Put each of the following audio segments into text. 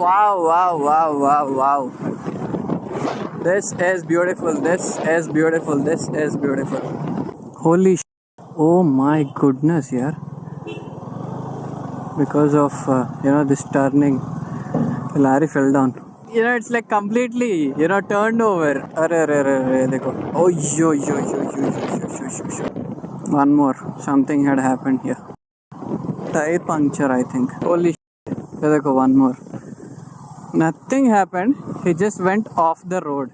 wow, wow, wow, wow, wow. This is beautiful. This is beautiful. This is beautiful. Holy oh my goodness, yeah. Because of, this turning, Larry fell down. It's like completely, turned over. Dekho. Oh, yo. One more. Something had happened here. Tire puncture, I think. Holy dekho, one more. Nothing happened. He just went off the road.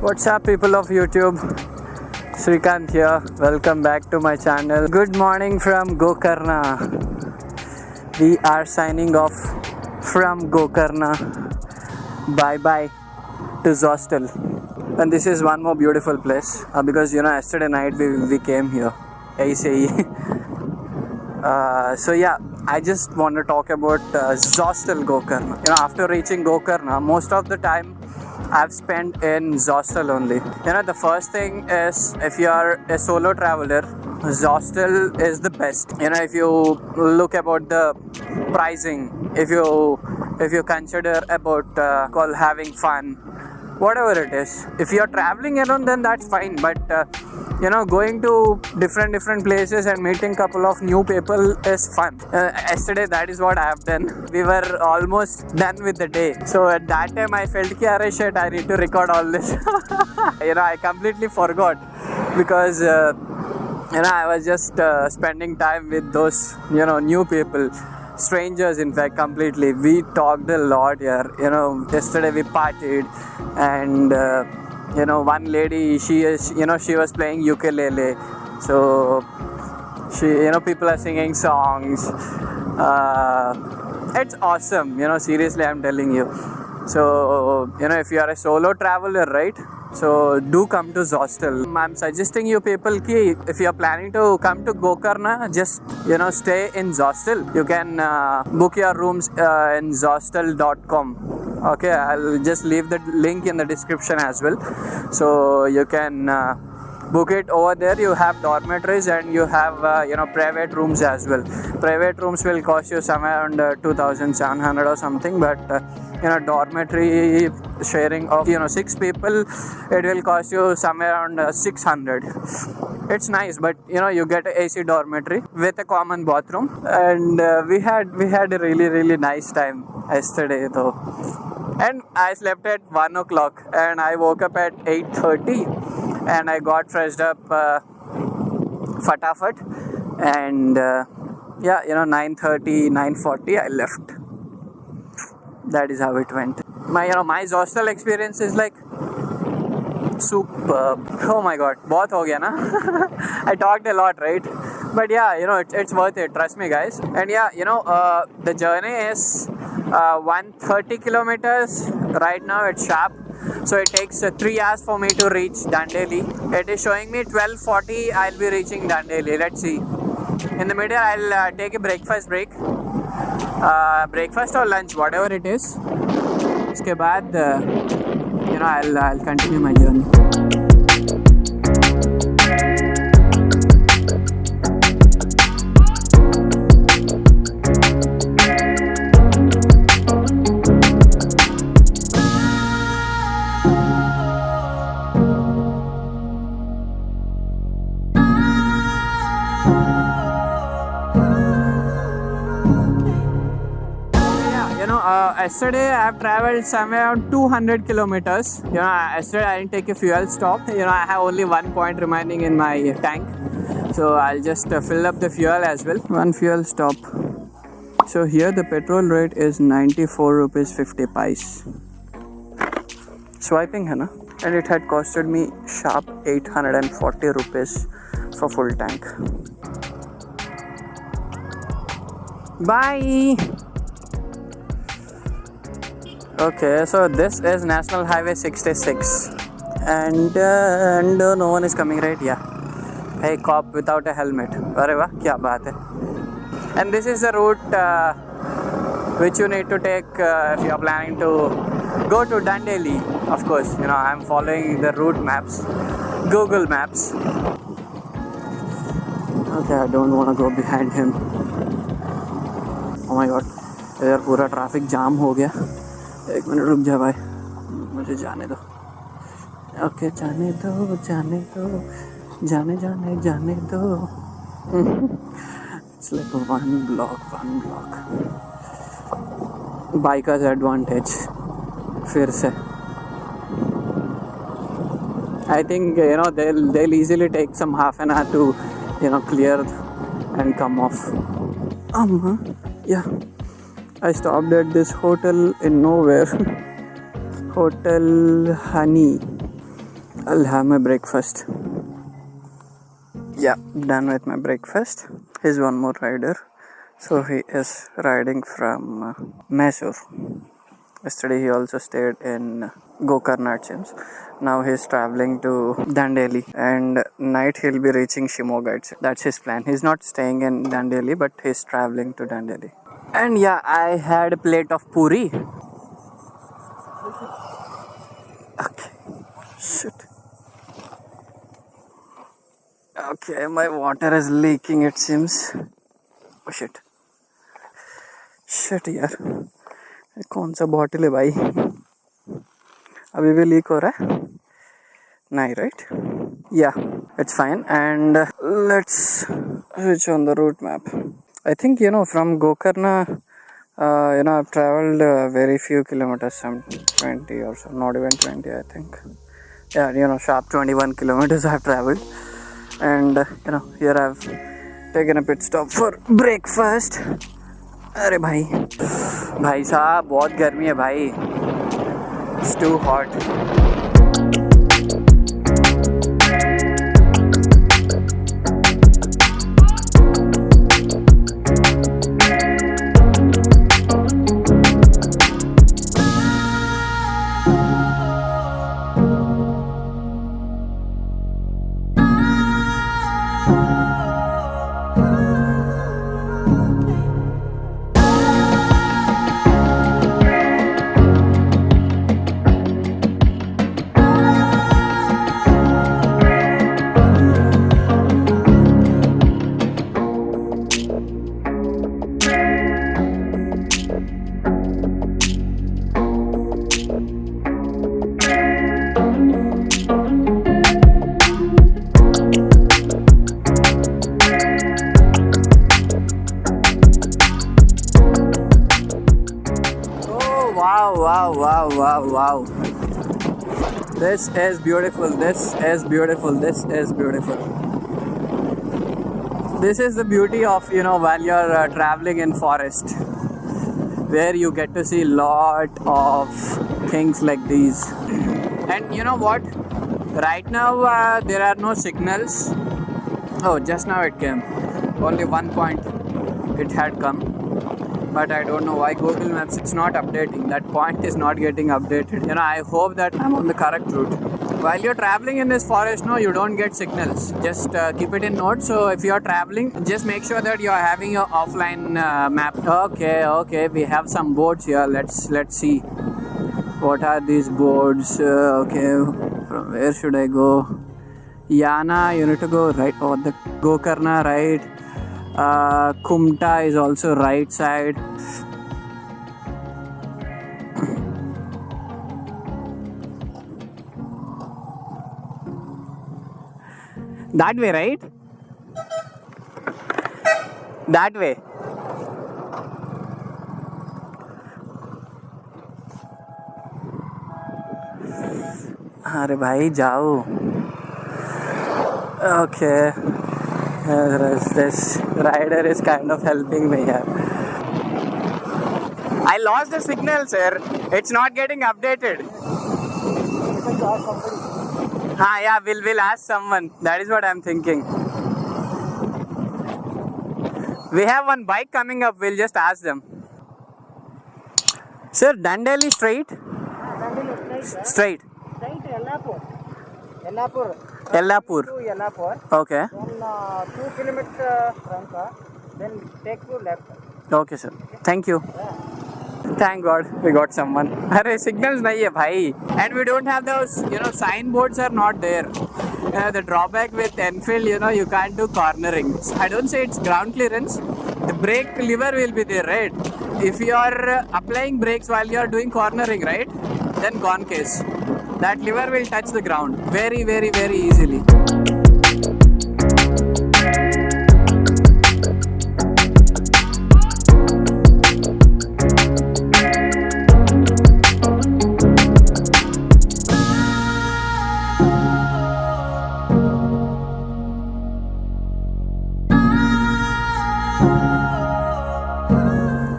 What's up, people of YouTube? Srikanth here. Welcome back to my channel. Good morning from Gokarna. We are signing off from Gokarna. Bye bye to Zostel. And this is one more beautiful place because yesterday night we came here. So yeah, I just want to talk about Zostel Gokarna. After reaching Gokarna, most of the time I've spent in Zostel only. The first thing is, if you are a solo traveler, Zostel is the best. If you look about the pricing, if you consider about having fun, whatever it is. If you're traveling alone, then that's fine. But going to different places and meeting couple of new people is fun. Yesterday, that is what I have done. We were almost done with the day. So at that time, I felt shit, I need to record all this. I completely forgot because I was just spending time with those new people. Strangers, in fact, completely. We talked a lot here. Yesterday we partied, and one lady, she was playing ukulele. So she, people are singing songs. It's awesome. Seriously, I'm telling you. So if you are a solo traveler, right? So do come to Zostel. I'm suggesting you people ki if you are planning to come to Gokarna, just stay in Zostel. You can book your rooms in Zostel.com. Okay, I'll just leave the link in the description as well. So you can book it over there. You have dormitories and you have private rooms as well. Private rooms will cost you somewhere around 2,700 or something, but dormitory sharing of 6 people, it will cost you somewhere around 600. It's nice, but you get a AC dormitory with a common bathroom, and we had a really nice time yesterday though. And I slept at 1 o'clock and I woke up at 8:30 and I got freshed up fatafat, and 9:30, 9:40 I left. That is how it went. My Zostel experience is like superb. Oh my god, bahut ho gaya na. I talked a lot, right? But yeah, it's worth it. Trust me, guys. And yeah, the journey is 130 kilometers. Right now it's sharp, so it takes 3 hours for me to reach Dandeli. It is showing me 12:40. I'll be reaching Dandeli. Let's see. In the middle, I'll take a breakfast break. Breakfast or lunch, whatever it is. Uske baad, I'll continue my journey. Yesterday I have traveled somewhere around 200 kilometers. Yesterday I didn't take a fuel stop. I have only 1 point remaining in my tank, so I'll just fill up the fuel as well. One fuel stop. So here the petrol rate is 94 rupees 50 paise. Swiping, hai na? And it had costed me sharp 840 rupees for full tank. Bye. Okay, so this is National Highway 66 and no one is coming, right? Yeah. Hey, cop without a helmet. Arre wah, kya baat hai. And this is the route which you need to take if you are planning to go to Dandeli. Of course, you know, I'm following the route maps, Google Maps. Okay, I don't want to go behind him. Oh my god, इधर पूरा traffic jam हो गया. एक minute रुक जा भाई, मुझे जाने दो. ओके, जाने दो, जाने दो, जाने दो. It's like one block. Biker's advantage. फिर से. I think, you know, they'll easily take some half an hour to, you know, clear and come off. Yeah. I stopped at this hotel in nowhere. Hotel Honey. I'll have my breakfast. Yeah, done with my breakfast. Here's one more rider. So he is riding from Mysore. Yesterday he also stayed in Gokarna, it seems. Now he's traveling to Dandeli, and night he'll be reaching Shimoga. That's his plan. He's not staying in Dandeli, but he's traveling to Dandeli. And yeah, I had a plate of puri. Okay. Shit. Okay, my water is leaking, it seems. Oh shit. Shit यार, कौन सा bottle है भाई? अभी भी leak हो रहा है? नहीं, right? Yeah, it's fine. And let's switch on the route map. I think, you know, from Gokarna, you know, I've traveled very few kilometers, some 20 or so, not even 20, I think. Yeah, you know, sharp 21 kilometers I've traveled. And, you know, here I've taken a pit stop for breakfast. अरे भाई साहब, बहुत गर्मी है भाई. It's too hot. Wow. This is beautiful. This is the beauty of, you know, while you're traveling in forest, where you get to see lot of things like these. And you know what? Right now there are no signals. Oh, just now it came. Only one point it had come. But I don't know why Google Maps, it's not updating. That point is not getting updated. You know, I hope that I'm on the correct route. While you're traveling in this forest, no, you don't get signals. Just keep it in note. So if you're traveling, just make sure that you're having your offline map. Okay, we have some boards here. Let's see. What are these boards? Okay, from where should I go? Yana, you need to go right. Oh, the Gokarna Ride. Kumta is also right side. That way, right? That way. अरे भाई जाओ. Okay. This rider is kind of helping me here. I lost the signal, sir. It's not getting updated. Yeah, we'll ask someone. That is what I'm thinking. We have one bike coming up. We'll just ask them. Sir, Dandeli straight? Straight. Yellapur. Okay. Then 2 kilometers front, then take to left. Okay, sir. Thank you. Yeah. Thank God we got someone. Arey, signals nahi hai bhai. And we don't have those, signboards are not there. The drawback with Enfield, you can't do cornering. I don't say it's ground clearance. The brake lever will be there, right? If you are applying brakes while you are doing cornering, right? Then gone case. That lever will touch the ground very, very, very easily.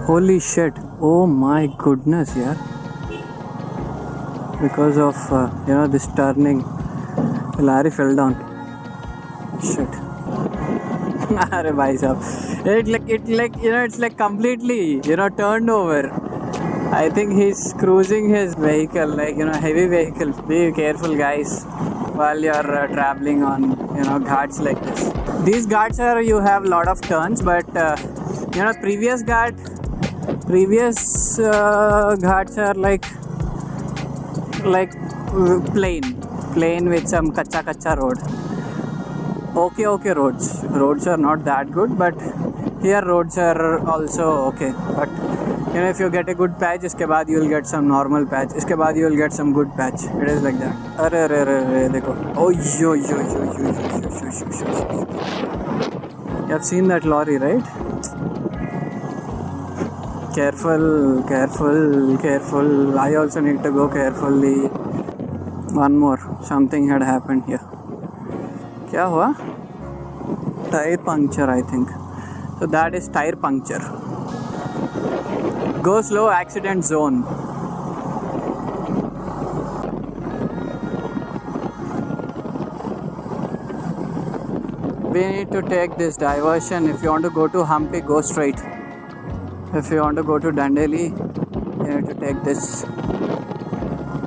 Holy shit, oh my goodness, yeah. Because of, this turning, Larry fell down. Shit. Arey bhai sahab. It's like completely, turned over. I think he's cruising his vehicle, heavy vehicle. Be careful guys while you're traveling on, ghats like this. These ghats you have a lot of turns, but, previous ghats are like plain with some kacha road. Okay roads are not that good, but here roads are also okay. But if you get a good patch, iske baad you will get some normal patch, iske baad you will get some good patch. It is like that. Arre dekho. Oh yo. You have seen that lorry, right? Careful. I also need to go carefully. One more. Something had happened here. Kya hua? Tire puncture, I think. So that is tire puncture. Go slow, accident zone. We need to take this diversion. If you want to go to Hampi, go straight. If you want to go to Dandeli, you need to take this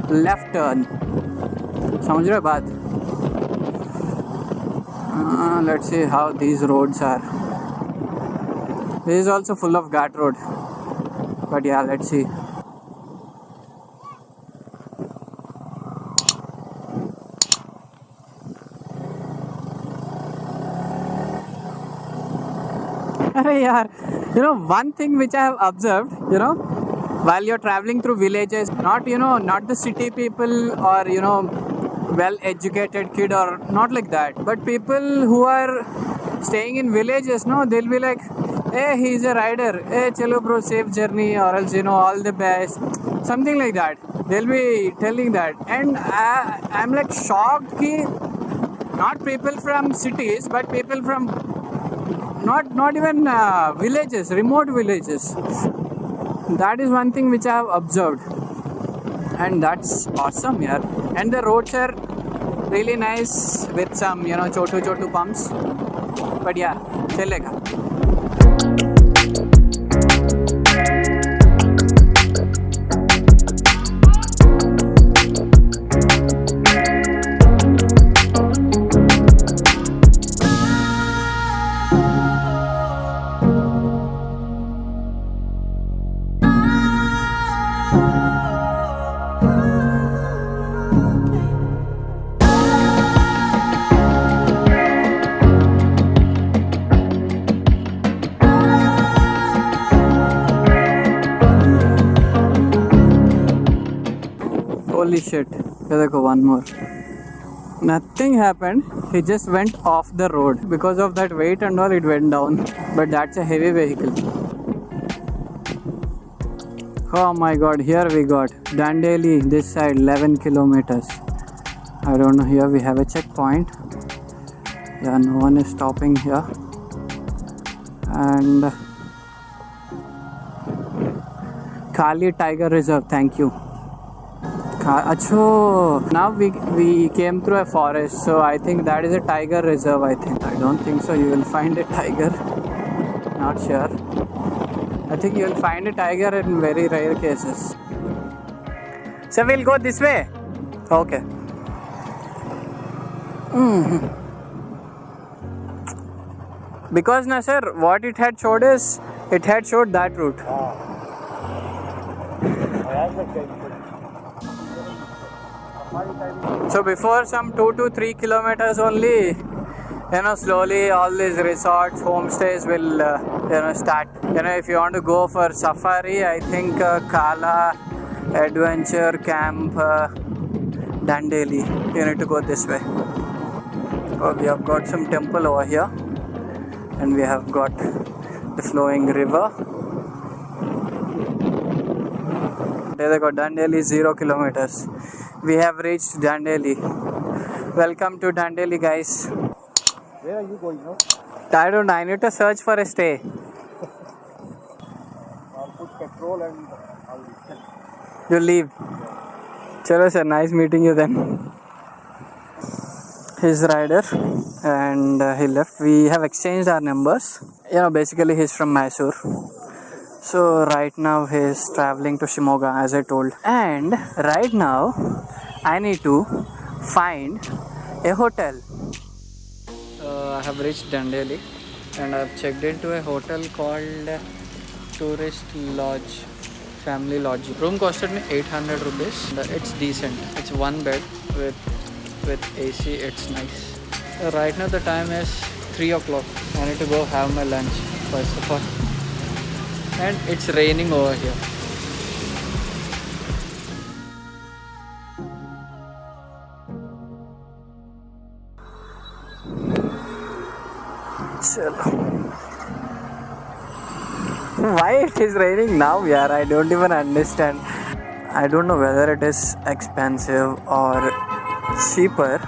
left turn. समझ रहे बात? Let's see how these roads are. This is also full of ghat road. But yeah, let's see. One thing which I have observed, while you're traveling through villages, not the city people or, well-educated kid or not like that, but people who are staying in villages, they'll be like, hey, he's a rider, hey, chalo bro, safe journey, or else, all the best, something like that. They'll be telling that. And I'm like shocked ki not people from cities, but people from not even villages, remote villages. That is one thing which I have observed, and that's awesome, yeah. And the roads are really nice with some chotu pumps, but yeah, chalega. Holy shit. One more. Nothing happened. He just went off the road. Because of that weight and all, it went down. But that's a heavy vehicle. Oh my god, here we got Dandeli, this side, 11 kilometers. I don't know, here we have a checkpoint. Yeah, no one is stopping here. And Kali Tiger Reserve, thank you. Achho, now we came through a forest, so I think that is a tiger reserve, I think. I don't think so you will find a tiger, not sure. I think you will find a tiger in very rare cases. So we'll go this way? Okay. Because sir, what it had showed is, it had showed that route. So before some 2 to 3 kilometers only, slowly all these resorts, homestays will, start. If you want to go for safari, I think Kala Adventure Camp, Dandeli, you need to go this way. Oh, we have got some temple over here, and we have got the flowing river. There they go, Dandeli 0 kilometers. We have reached Dandeli. Welcome to Dandeli, guys. Where are you going now? I don't know, I need to search for a stay. I'll put petrol and I'll leave. You leave. Chalo sir, nice meeting you then. His rider, and he left. We have exchanged our numbers. Basically he's from Mysore. So right now he's traveling to Shimoga, as I told. And right now I need to find a hotel. I have reached Dandeli and I've checked into a hotel called Tourist Lodge, Family Lodge. Room costed me 800 rupees. It's decent. It's one bed with AC. It's nice. Right now the time is 3 o'clock. I need to go have my lunch first of all. And it's raining over here. Why it is raining now, yaar? I don't even understand. I don't know whether it is expensive or cheaper.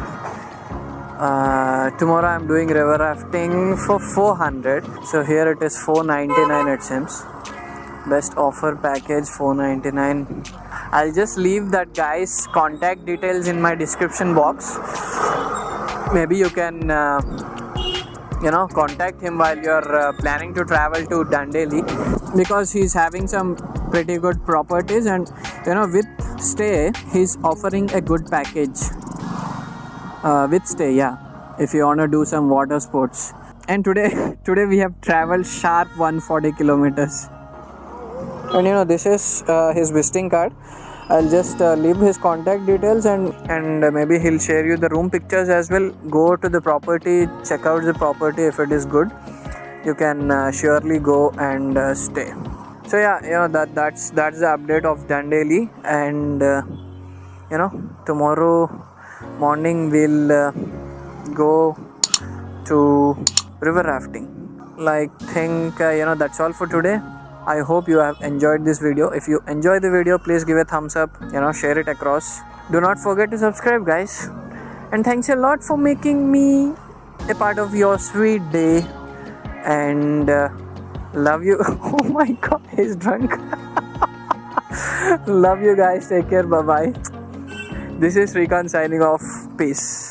Tomorrow I'm doing river rafting for 400. So here it is 499 it seems. Best offer package 499. I'll just leave that guy's contact details in my description box. Maybe you can contact him while you're planning to travel to Dandeli, because he's having some pretty good properties, and with stay he's offering a good package with stay, if you want to do some water sports. And today we have traveled sharp 140 kilometers. And this is his visiting card. I'll just leave his contact details, and maybe he'll share you the room pictures as well. Go to the property, check out the property. If it is good, you can surely go and stay. So that's the update of Dandeli. And tomorrow morning we'll go to river rafting. That's all for today. I hope you have enjoyed this video. If you enjoyed the video, please give a thumbs up, share it across. Do not forget to subscribe, guys. And thanks a lot for making me a part of your sweet day. And love you. Oh my god, he's drunk. Love you guys. Take care. Bye bye. This is Srikanth signing off. Peace.